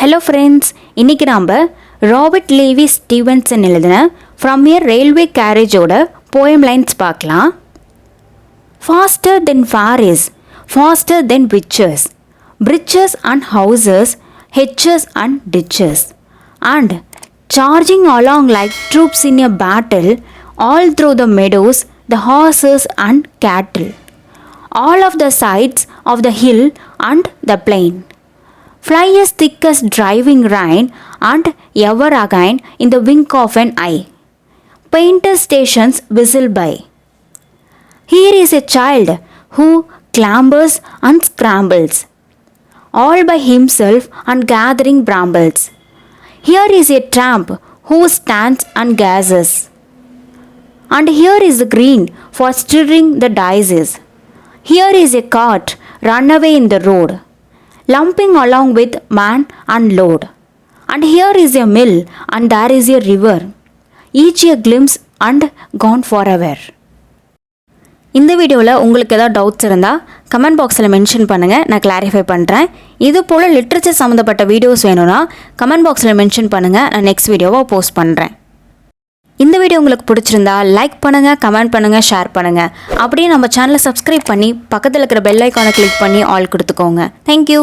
Hello friends, இன்னைக்கு நாம Robert Levi Stevenson எழுதின From a Railway Carriage ஓட poem lines பார்க்கலாம். Faster than fairies, faster than witches, bridges and houses, hedges and ditches, and charging along like troops in a battle, all through the meadows, the horses and cattle, all of the sides of the hill and the plain. Fly as thick as driving rain, and ever again in the wink of an eye. Painter stations whistle by. Here is a child who clambers and scrambles, all by himself and gathering brambles. Here is a tramp who stands and gazes, and here is the green for stirring the daisies. Here is a cart run away in the road, lumping along with man and load. And here is a mill and there is a river, each a glimpse and gone forever. இந்த வீடியோவில் உங்களுக்கு ஏதாவது doubts இருந்தால் comment பாக்ஸில் mention பண்ணுங்கள், நான் clarify பண்ணுறேன். இது போல் லிட்ரேச்சர் சம்மந்தப்பட்ட வீடியோஸ் வேணும்னா கமெண்ட் பாக்ஸில் மென்ஷன் பண்ணுங்கள், நான் நெக்ஸ்ட் வீடியோவை போஸ்ட் பண்ணுறேன். இந்த வீடியோ உங்களுக்கு பிடிச்சிருந்தா லைக் பண்ணுங்கள், கமெண்ட் பண்ணுங்கள், ஷேர் பண்ணுங்கள். அப்படியே நம்ம சேனலை சப்ஸ்கிரைப் பண்ணி பக்கத்தில் இருக்கிற பெல் ஐக்கானை கிளிக் பண்ணி ஆல் கொடுத்துக்கோங்க. தேங்க்யூ.